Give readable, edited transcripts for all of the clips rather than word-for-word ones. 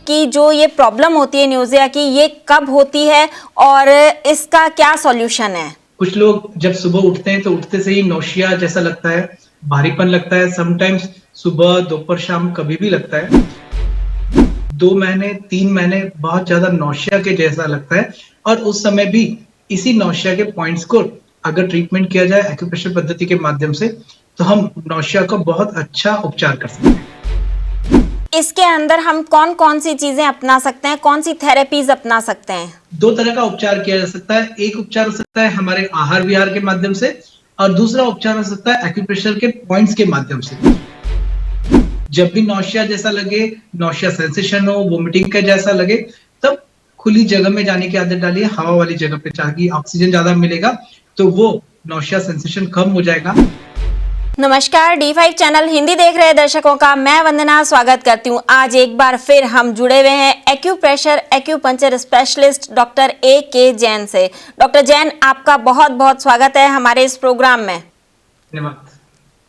कि जो ये प्रॉब्लम होती है न्यूज़िया की, ये कब होती है और इसका क्या सॉल्यूशन है? कुछ लोग जब सुबह उठते हैं तो उठते से ही नौशिया जैसा लगता है, भारीपन लगता है। समटाइम्स सुबह, दोपहर, शाम कभी भी लगता है। 2 महीने 3 महीने बहुत ज्यादा नौशिया के जैसा लगता है और उस समय भी इसी नौशिया के पॉइंट्स को अगर ट्रीटमेंट किया जाए एक्यूप्रेशर पद्धति के माध्यम से तो हम नौशिया का बहुत अच्छा उपचार कर सकते हैं। इसके अंदर हम कौन-कौन सी चीजें अपना सकते हैं, कौन सी थेरेपीज अपना सकते हैं? 2 तरह का उपचार किया जा सकता है। एक उपचार हो सकता है हमारे आहार विहार के माध्यम से और दूसरा उपचार हो सकता है एक्यूप्रेशर के पॉइंट्स के माध्यम से। जब भी नौशिया जैसा लगे, नौशिया सेंसेशन हो, वोमिटिंग के जैसा लगे, तब खुली जगह में जाने की आदत डालिए, हवा वाली जगह पे, ताकि ऑक्सीजन ज्यादा मिलेगा तो वो नौशिया सेंसेशन कम हो जाएगा। नमस्कार, D5 चैनल हिंदी देख रहे दर्शकों का मैं वंदना स्वागत करती हूँ। आज एक बार फिर हम जुड़े हुए हैं acupressure acupuncture specialist doctor A.K. Jain से। डॉक्टर जैन, आपका बहुत बहुत स्वागत है हमारे इस प्रोग्राम में। धन्यवाद।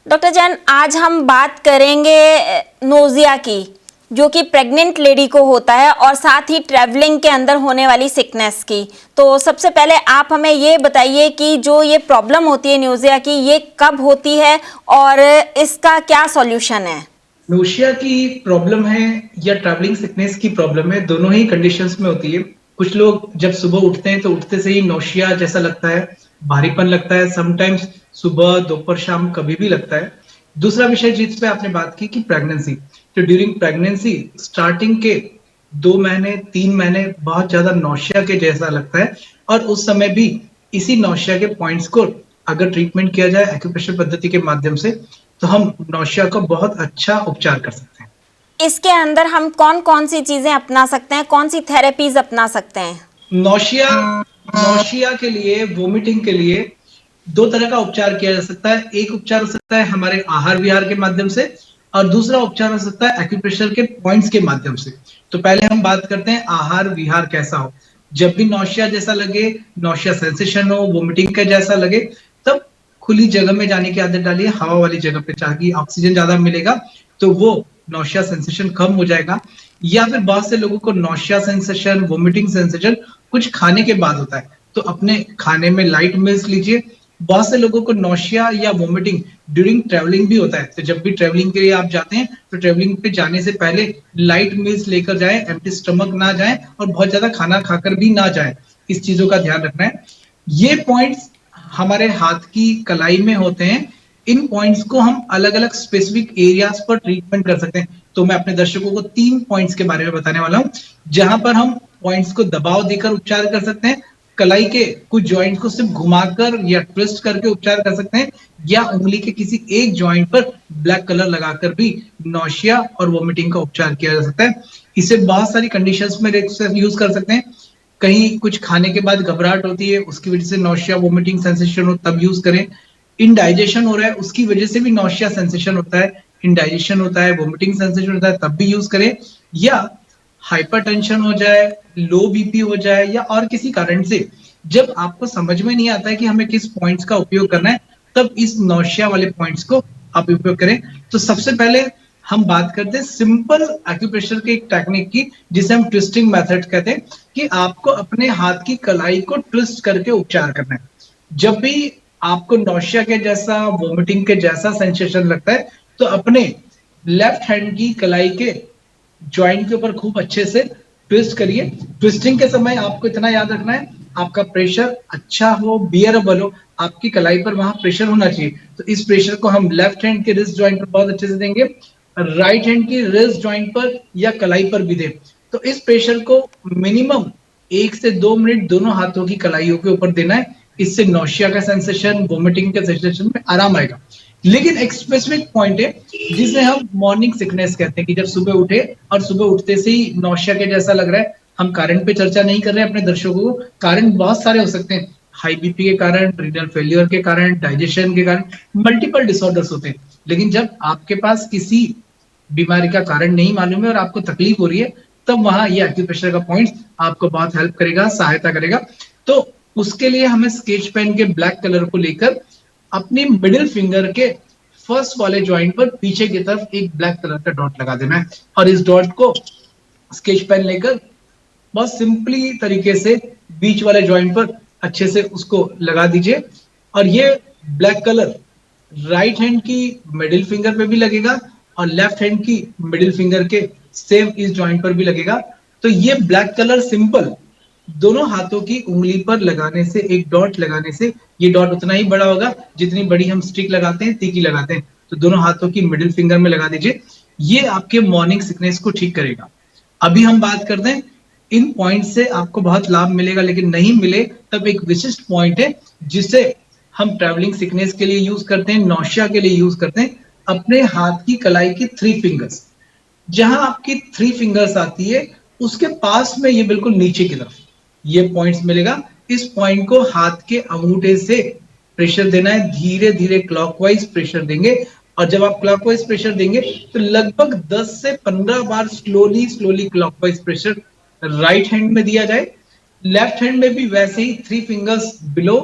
डॉक्टर जैन, आज हम बात करेंगे नोजिया की, जो कि प्रेग्नेंट लेडी को होता है और साथ ही ट्रैवलिंग के अंदर होने वाली सिकनेस की। तो सबसे पहले आप हमें ये बताइए कि जो ये प्रॉब्लम होती है नोजिया की, ये कब होती है और इसका क्या सॉल्यूशन है? नौशिया की प्रॉब्लम है या ट्रैवलिंग सिकनेस की प्रॉब्लम है, दोनों ही कंडीशंस में होती है। कुछ लोग जब सुबह उठते हैं तो उठते से ही नौशिया जैसा लगता है, भारीपन लगता है। समटाइम्स सुबह, दोपहर, शाम कभी भी लगता है। दूसरा विषय जिस पे आपने बात की कि प्रेगनेंसी, तो ड्यूरिंग प्रेगनेंसी स्टार्टिंग के 2 महीने 3 महीने बहुत ज्यादा नौशिया के जैसा लगता है और उस समय भी इसी नौशिया के पॉइंट्स को अगर ट्रीटमेंट किया जाए एक्यूप्रेशर पद्धति के माध्यम से तो हम नौशिया का बहुत अच्छा उपचार कर सकते हैं। इसके अंदर हम कौन-कौन सी चीजें अपना सकते हैं, कौन सी थेरेपीज अपना सकते हैं? नौशिया नौशिया के लिए, वोमिटिंग के लिए 2 तरह का उपचार किया जा सकता है। एक उपचार हो सकता है हमारे आहार विहार के माध्यम से और दूसरा उपचार हो सकता है एक्यूप्रेशर के पॉइंट्स के माध्यम से। तो पहले हम बात करते हैं आहार विहार कैसा हो। जब भी नौशिया जैसा लगे, नौशिया सेंसेशन हो, वोमिटिंग के जैसा लगे, तब खुली जगह में जाने की आदत डालिए, हवा वाली जगह पे, ताकि ऑक्सीजन ज्यादा मिलेगा तो वो नौशिया सेंसेशन कम हो जाएगा। या फिर बहुत से लोगों को नौशिया सेंसेशन, वोमिटिंग सेंसेशन कुछ खाने के बाद होता है, तो अपने खाने में लाइट मील्स लीजिए। बहुत से लोगों को नौशिया या वोमिटिंग ड्यूरिंग ट्रैवलिंग भी होता है, तो जब भी ट्रैवलिंग के लिए आप जाते हैं तो ट्रैवलिंग पे जाने से पहले लाइट मील्स लेकर जाएं, एम्प्टी स्टमक ना जाएं और बहुत ज्यादा खाना खाकर भी ना जाएं। इस चीजों का ध्यान रखना है। ये पॉइंट्स हमारे हाथ की कलाई में होते हैं। इन पॉइंट्स को हम अलग अलग स्पेसिफिक एरियाज पर ट्रीटमेंट कर सकते हैं। तो मैं अपने दर्शकों को 3 पॉइंट्स के बारे में बताने वाला हूं, जहां पर हम पॉइंट्स को दबाव देकर उपचार कर सकते हैं, कलाई के कुछ जॉइंट को सिर्फ घुमाकर या ट्विस्ट करके उपचार कर सकते हैं, या उंगली के किसी एक जॉइंट पर ब्लैक कलर लगाकर भी नौशिया और वोमिटिंग का उपचार किया जा सकता है। इसे बहुत सारी कंडीशंस में यूज कर सकते हैं। कहीं कुछ खाने के बाद घबराहट होती है, उसकी वजह से नौशिया वोमिटिंग सेंसेशन हो, तब यूज करें। इनडाइजेशन हो रहा है, उसकी वजह से भी नौशिया सेंसेशन होता है, इनडाइजेशन होता है, वोमिटिंग सेंसेशन होता है, तब भी यूज करें। या हाइपरटेंशन हो जाए, लो बीपी हो जाए या और किसी कारण से जब आपको समझ में नहीं आता है कि हमें किस पॉइंट्स का उपयोग करना है, तब इस नौशिया वाले पॉइंट्स को आप उपयोग करें। तो सबसे पहले हम बात करते हैं सिंपल एक्यूप्रेशर के एक टेक्निक की, जिसे हम ट्विस्टिंग मेथड कहते हैं, कि आपको अपने हाथ की कलाई को ट्विस्ट करके उपचार करना है। जब भी आपको नौशिया के जैसा, वोमिटिंग के जैसा सेंसेशन लगता है, तो अपने लेफ्ट हैंड की कलाई के जॉइंट के ऊपर खूब अच्छे से ट्विस्ट करिए। ट्विस्टिंग के समय आपको इतना याद रखना है, आपका प्रेशर अच्छा हो, बियरेबल हो, आपकी कलाई पर वहां प्रेशर होना चाहिए। तो इस प्रेशर को हम लेफ्ट हैंड के रिस्ट जॉइंट पर बहुत अच्छे से देंगे, राइट हैंड की रिस्ट जॉइंट पर या कलाई पर भी दें। तो इस प्रेशर को मिनिमम 1 से 2 मिनट दोनों हाथों की कलाइयों के ऊपर देना है। इससे नौशिया का सेंसेशन, वोमिटिंग के सेंसेशन में आराम आएगा। लेकिन एक स्पेसिफिक पॉइंट है जिसे हम मॉर्निंग सिकनेस कहते हैं, कि जब सुबह उठे और सुबह उठते से ही नौशिया के जैसा लग रहा है। हम कारण पे चर्चा नहीं कर रहे हैं अपने दर्शकों को, कारण बहुत सारे हो सकते हैं, हाई बीपी के कारण, रीनल फेलियर के कारण, डाइजेशन के कारण, मल्टीपल डिसऑर्डर्स होते हैं। लेकिन जब आपके पास किसी बीमारी का कारण नहीं मालूम है और आपको तकलीफ हो रही है, तब वहां ये एक्यूप्रेशर का पॉइंट आपको बहुत हेल्प करेगा, सहायता करेगा। तो उसके लिए हमें स्केच पेन के ब्लैक कलर को लेकर अपनी मिडिल फिंगर के फर्स्ट वाले जॉइंट पर पीछे की तरफ एक ब्लैक कलर का डॉट लगा देना है और इस डॉट को स्केच पेन लेकर बहुत सिंपली तरीके से बीच वाले जॉइंट पर अच्छे से उसको लगा दीजिए। और ये ब्लैक कलर राइट हैंड की मिडिल फिंगर पे भी लगेगा और लेफ्ट हैंड की मिडिल फिंगर के सेम इस जॉइंट पर भी लगेगा। तो ये ब्लैक कलर सिंपल दोनों हाथों की उंगली पर लगाने से, एक डॉट लगाने से, ये डॉट उतना ही बड़ा होगा जितनी बड़ी हम स्टिक लगाते हैं, तीकी लगाते हैं। तो दोनों हाथों की मिडिल फिंगर में लगा दीजिए। ये आपके मॉर्निंग सिकनेस को ठीक करेगा। अभी हम बात करते हैं इन पॉइंट से आपको बहुत लाभ मिलेगा, लेकिन नहीं मिले तब एक विशिष्ट पॉइंट है जिसे हम ट्रैवलिंग सिकनेस के लिए यूज करते हैं, नौशिया के लिए यूज करते हैं। अपने हाथ की कलाई की 3 फिंगर्स, जहां आपकी 3 फिंगर्स आती है उसके पास में ये बिल्कुल नीचे की तरफ ये पॉइंट्स मिलेगा। इस पॉइंट को हाथ के अंगूठे से प्रेशर देना है, धीरे धीरे क्लॉकवाइज प्रेशर देंगे। और जब आप क्लॉकवाइज प्रेशर देंगे तो लगभग 10 से 15 बार slowly slowly clockwise pressure right hand में दिया जाए। लेफ्ट हैंड में भी वैसे ही 3 फिंगर्स बिलो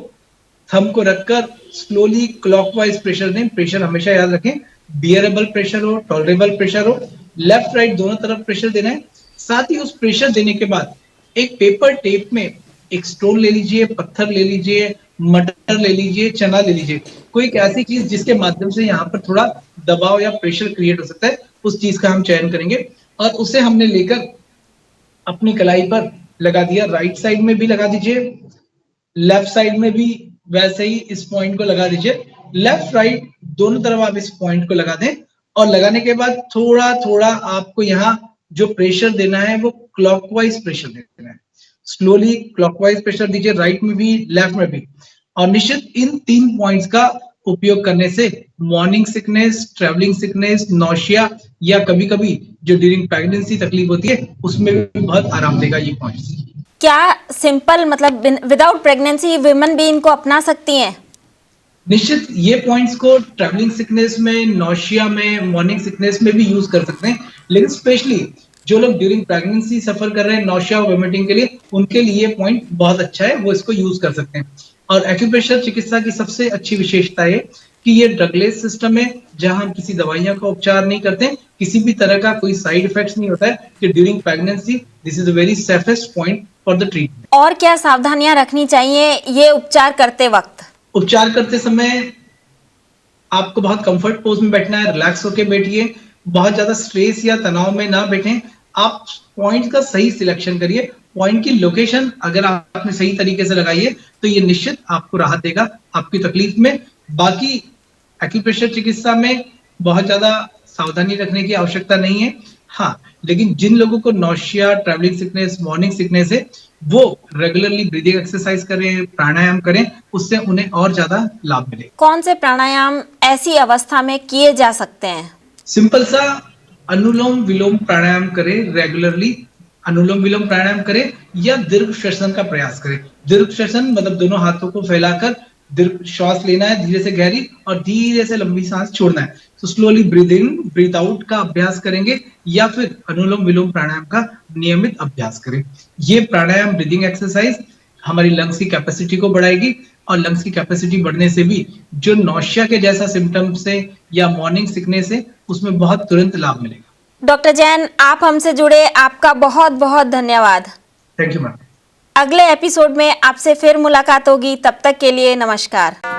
थंब को रखकर स्लोली क्लॉकवाइज प्रेशर दें। प्रेशर हमेशा याद रखें, बियरेबल प्रेशर हो, टॉलरेबल प्रेशर हो, लेफ्ट राइट दोनों तरफ प्रेशर देना है। साथ ही उस प्रेशर देने के बाद एक पेपर टेप में एक स्टोन ले लीजिए, पत्थर ले लीजिए, मटर ले लीजिए, चना ले लीजिए, कोई एक ऐसी चीज जिसके माध्यम से यहाँ पर थोड़ा दबाव या प्रेशर क्रिएट हो सकता है, उस चीज का हम चयन करेंगे। और उसे हमने लेकर अपनी कलाई पर लगा दिया। राइट साइड में भी लगा दीजिए, लेफ्ट साइड में भी वैसे ही इस पॉइंट को लगा दीजिए। लेफ्ट राइट दोनों तरफ आप इस पॉइंट को लगा दें और लगाने के बाद थोड़ा थोड़ा आपको यहाँ जो प्रेशर देना है वो क्लॉकवाइज प्रेशर देना है। स्लोली क्लॉकवाइज प्रेशर दीजिए, राइट में भी लेफ्ट में भी। और निश्चित इन 3 पॉइंट्स का उपयोग करने से morning sickness, travelling sickness, nausea या कभी कभी जो ड्यूरिंग प्रेगनेंसी तकलीफ होती है उसमें भी बहुत आराम देगा ये पॉइंट्स। क्या सिंपल मतलब विदाउट प्रेगनेंसी विमेन भी इनको अपना सकती हैं? निश्चित ये पॉइंट्स को ट्रैवलिंग सिकनेस में, नौशिया में, मॉर्निंग सिकनेस में भी यूज कर सकते हैं। लेकिन स्पेशली जो लोग ड्यूरिंग प्रेगनेंसी सफर कर रहे हैं नौशिया और वोमिटिंग के लिए, उनके लिए पॉइंट बहुत अच्छा है, वो इसको यूज कर सकते हैं। और एक्यूप्रेशर चिकित्सा की सबसे अच्छी विशेषता है कि ये ड्रगलेस सिस्टम है, जहां हम किसी दवाइयों का उपचार नहीं करते, किसी भी तरह का कोई साइड इफेक्ट्स नहीं होता है। कि during pregnancy this is a very safest point for the treatment. और क्या सावधानियां रखनी चाहिए ये उपचार करते वक्त? उपचार करते समय आपको बहुत कंफर्ट पोज में बैठना है, रिलैक्स होकर बैठिए, बहुत ज्यादा स्ट्रेस या तनाव में ना बैठें। आप पॉइंट का सही सिलेक्शन करिए, पॉइंट की लोकेशन अगर आपने सही तरीके से लगाई है तो ये निश्चित आपको राहत देगा आपकी तकलीफ में। बाकी एक्यूप्रेशर चिकित्सा में बहुत ज्यादा सावधानी रखने की आवश्यकता नहीं है। हाँ, लेकिन जिन लोगों को nausea, travelling sickness, morning sickness है, वो रेगुलरली ब्रीदिंग एक्सरसाइज करें, प्राणायाम करें, उससे उन्हें और ज्यादा लाभ मिले। कौन से प्राणायाम ऐसी अवस्था में किए जा सकते हैं? सिंपल सा अनुलोम विलोम प्राणायाम करें रेगुलरली। अनुलोम विलोम प्राणायाम करें या दीर्घ श्वसन का प्रयास करें। दीर्घ श्वसन मतलब दोनों हाथों को फैलाकर दीर्घ श्वास लेना है, धीरे से गहरी, और धीरे से लंबी सांस छोड़ना है। तो स्लोली ब्रीथ इन ब्रीथ आउट का अभ्यास करेंगे या फिर अनुलोम विलोम प्राणायाम का नियमित अभ्यास करें। ये प्राणायाम ब्रीदिंग एक्सरसाइज हमारी लंग्स की कैपेसिटी को बढ़ाएगी और लंग्स की कैपेसिटी बढ़ने से भी जो नौशिया के जैसा सिम्टम्स है या मॉर्निंग सिकनेस है उसमें बहुत तुरंत लाभ मिलेगा। डॉक्टर जैन, आप हमसे जुड़े, आपका बहुत बहुत धन्यवाद। Thank you ma'am. अगले एपिसोड में आपसे फिर मुलाकात होगी, तब तक के लिए नमस्कार।